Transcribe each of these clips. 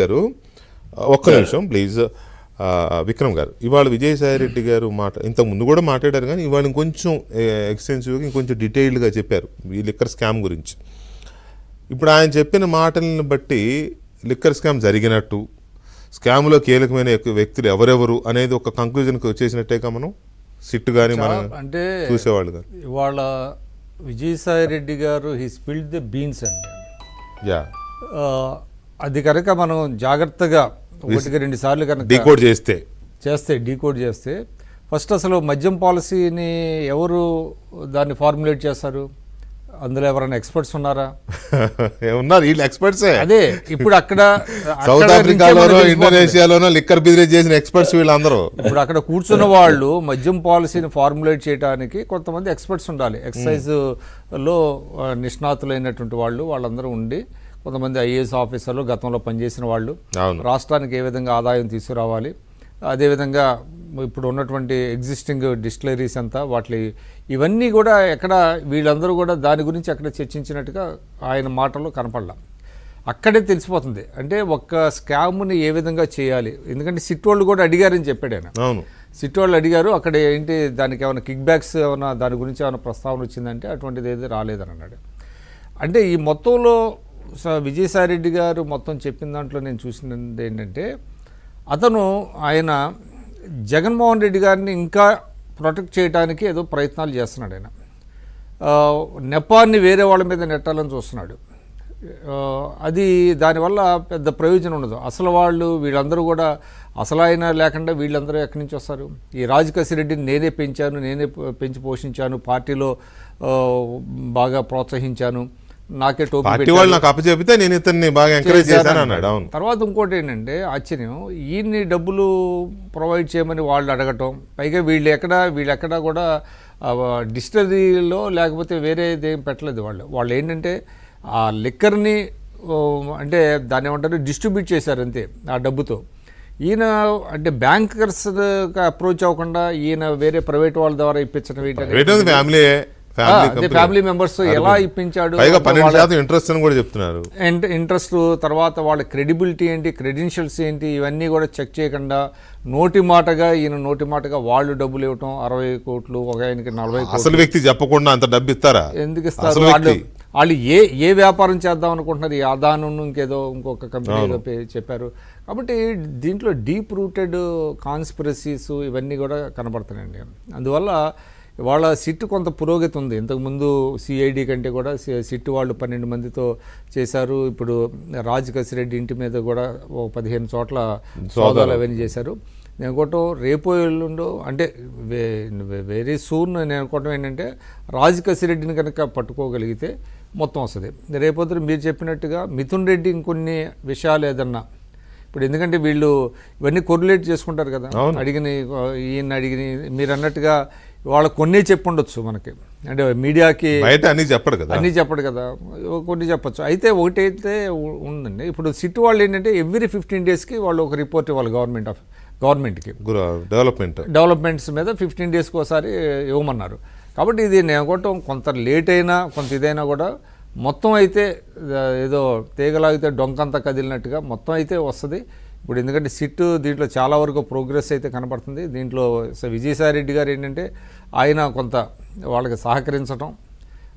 గారు ఒక్క నిమిషం ప్లీజ్. విక్రమ్ గారు, ఇవాళ విజయసాయి రెడ్డి గారు ఇంతకు ముందు కూడా మాట్లాడారు, కానీ ఇవాళ ఇంకొంచెం ఎక్స్టెన్సివ్గా ఇంకొంచెం డీటెయిల్డ్గా చెప్పారు ఈ లిక్కర్ స్కామ్ గురించి. ఇప్పుడు ఆయన చెప్పిన మాటలను బట్టి లిక్కర్ స్కామ్ జరిగినట్టు, స్కామ్లో కీలకమైన వ్యక్తులు ఎవరెవరు అనేది ఒక కంక్లూజన్కి వచ్చేసినట్టేగా మనం సిట్ కానీ మనం అంటే చూసేవాళ్ళు గారు. ఇవాళ విజయసాయి రెడ్డి గారు హీ స్పిల్డ్ ది బీన్స్ అండి. యా, అది కనుక మనం జాగ్రత్తగా ఒకటికి 2 సార్లు కనుక డీకోడ్ డీకోడ్ చేస్తే ఫస్ట్ అసలు మద్యం పాలసీని ఎవరు దాన్ని ఫార్ములేట్ చేస్తారు? అందులో ఎవరైనా ఎక్స్పర్ట్స్ ఉన్నారా? ఉన్నారు, వీళ్ళు ఎక్స్పర్ట్సే. అదే ఇప్పుడు అక్కడ సౌత్ ఆఫ్రికాలోనో ఇండోనేషియాలోనో లిక్కర్ బిజినెస్ చేసిన ఎక్స్పర్ట్స్ వీళ్ళందరూ. ఇప్పుడు అక్కడ కూర్చున్న వాళ్ళు మద్యం పాలసీని ఫార్ములేట్ చేయడానికి కొంతమంది ఎక్స్పర్ట్స్ ఉండాలి. ఎక్సైజ్ లో నిష్ణాతులైనటువంటి వాళ్ళందరూ ఉండి, కొంతమంది ఐఏఎస్ ఆఫీసర్లు గతంలో పనిచేసిన వాళ్ళు, రాష్ట్రానికి ఏ విధంగా ఆదాయం తీసుకురావాలి, అదేవిధంగా ఇప్పుడు ఉన్నటువంటి ఎగ్జిస్టింగ్ డిస్టిలరీస్ అంతా వాటి ఇవన్నీ కూడా ఎక్కడ వీళ్ళందరూ కూడా దాని గురించి అక్కడ చర్చించినట్టుగా ఆయన మాటల్లో కనపడలా. అక్కడే తెలిసిపోతుంది అంటే ఒక్క స్కామ్ని ఏ విధంగా చేయాలి. ఎందుకంటే సిట్ వాళ్ళు కూడా అడిగారని చెప్పాడు ఆయన. సిట్ వాళ్ళు అడిగారు, అక్కడ ఏంటి దానికి ఏమైనా కిక్ బ్యాక్స్ ఏమైనా దాని గురించి ఏమైనా ప్రస్తావన వచ్చిందంటే అటువంటిది ఏది రాలేదని అన్నాడు. అంటే ఈ మొత్తంలో విజయసాయి రెడ్డి గారు మొత్తం చెప్పిన దాంట్లో నేను చూసినది ఏంటంటే, ఆయన జగన్మోహన్ రెడ్డి గారిని ఇంకా ప్రొటెక్ట్ చేయడానికి ఏదో ప్రయత్నాలు చేస్తున్నాడు. ఆయన నెపాన్ని వేరే వాళ్ళ మీద నెట్టాలని చూస్తున్నాడు. అది దానివల్ల పెద్ద ప్రయోజనం ఉండదు. అసలు వీళ్ళందరూ కూడా అసలు ఆయన లేకుండా వీళ్ళందరూ ఎక్కడి నుంచి వస్తారు? ఈ రాజకేశిరెడ్డిని నేనే పెంచాను, నేనే పెంచి పోషించాను, పార్టీలో బాగా ప్రోత్సహించాను, నాకే టోపీ నాకు అప్పచెబితే నేను ఇతన్ని బాగా ఎంకరేజ్ చేశాను అన్నాడు. తర్వాత ఇంకోటి ఏంటంటే ఆశ్చర్యం, ఈయన్ని డబ్బులు ప్రొవైడ్ చేయమని వాళ్ళు అడగటం, పైగా వీళ్ళెక్కడ కూడా డిస్టిలరీలో లేకపోతే వేరే ఏం పెట్టలేదు. వాళ్ళు ఏంటంటే ఆ లిక్కర్ని అంటే దాన్ని ఏమంటారు డిస్ట్రిబ్యూట్ చేశారు అంతే ఆ డబ్బుతో. ఈయన అంటే బ్యాంకర్స్ అప్రోచ్ అవ్వకుండా ఈయన వేరే ప్రైవేట్ వాళ్ళ ద్వారా ఇప్పించడం ఫ్యామిలీ మెంబర్స్ ఎలా ఇప్పించాడు, ఇంట్రెస్ట్, తర్వాత వాళ్ళ క్రెడిబిలిటీ ఏంటి, క్రెడెన్షియల్స్ ఏంటి, ఇవన్నీ కూడా చెక్ చేయకుండా నోటి మాటగా వాళ్ళు డబ్బులు ఇవ్వటం 60 కోట్లు, ఒక ఆయనకి 40 కోట్లు. అసలు వ్యక్తి చెప్పకుండా అంత డబ్బు ఇస్తారా? ఎందుకు ఇస్తారు? వాళ్ళు ఏ వ్యాపారం చేద్దాం అనుకుంటున్నారు? ఈ ఆదానం ఇంకొక కంపెనీలో చెప్పారు. కాబట్టి దీంట్లో డీప్ రూటెడ్ కాన్స్పిరసీస్ ఇవన్నీ కూడా కనబడుతున్నాయండి. అందువల్ల వాళ్ళ సిట్ కొంత పురోగతి ఉంది. ఇంతకుముందు సిఐడి కంటే కూడా సిట్ వాళ్ళు 12 మందితో చేశారు. ఇప్పుడు రాజకేశిరెడ్డి ఇంటి మీద కూడా 15 చోట్ల సోదాలు అవన్నీ చేశారు. నేను అనుకోవటం రేపు ఎల్లుండో అంటే వెరీ సూన్ నేను అనుకోవటం ఏంటంటే రాజకేశిరెడ్డిని కనుక పట్టుకోగలిగితే మొత్తం వస్తుంది. రేపొద్దు మీరు చెప్పినట్టుగా మిథున్ రెడ్డి ఇంకొన్ని విషయాలు ఏదన్నా ఇప్పుడు, ఎందుకంటే వీళ్ళు ఇవన్నీ కొరిలేట్ చేసుకుంటారు కదా, ఈయన అడిగిన మీరు అన్నట్టుగా వాళ్ళు కొన్ని చెప్పుండొచ్చు మనకి, అంటే మీడియాకి అన్నీ చెప్పడు కదా, కొన్ని చెప్పచ్చు. అయితే ఒకటైతే ఉందండి, ఇప్పుడు సిట్ వాళ్ళు ఏంటంటే ఎవ్రీ 15 డేస్కి వాళ్ళు ఒక రిపోర్ట్ ఇవ్వాలి గవర్నమెంట్కి డెవలప్మెంట్స్ మీద 15 డేస్కి ఒకసారి ఇవ్వమన్నారు. కాబట్టి ఇది నేను అనుకోవటం కొంత లేట్ అయినా కొంత ఇదైనా కూడా మొత్తం అయితే ఏదో తీగలాగితే డొంకంతా కదిలినట్టుగా మొత్తం అయితే వస్తుంది. ఇప్పుడు ఎందుకంటే సిట్ దీంట్లో చాలా వరకు ప్రోగ్రెస్ అయితే కనపడుతుంది. దీంట్లో విజయసాయి రెడ్డి గారు ఏంటంటే ఆయన కొంత వాళ్ళకి సహకరించడం,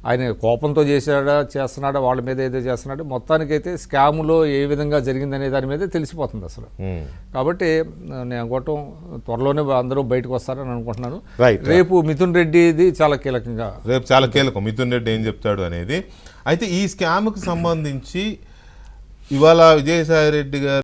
ఆయన కోపంతో చేస్తున్నాడా వాళ్ళ మీద ఏదో చేస్తున్నాడు, మొత్తానికైతే స్కాములో ఏ విధంగా జరిగిందనే దాని మీద తెలిసిపోతుంది అసలు. కాబట్టి నేను అనుకోవటం త్వరలోనే అందరూ బయటకు వస్తారని అనుకుంటున్నాను. రేపు మిథున్ రెడ్డిది చాలా కీలకం, మిథున్ రెడ్డి ఏం చెప్తాడు అనేది. అయితే ఈ స్కామ్కి సంబంధించి ఇవాళ విజయసాయి రెడ్డి గారు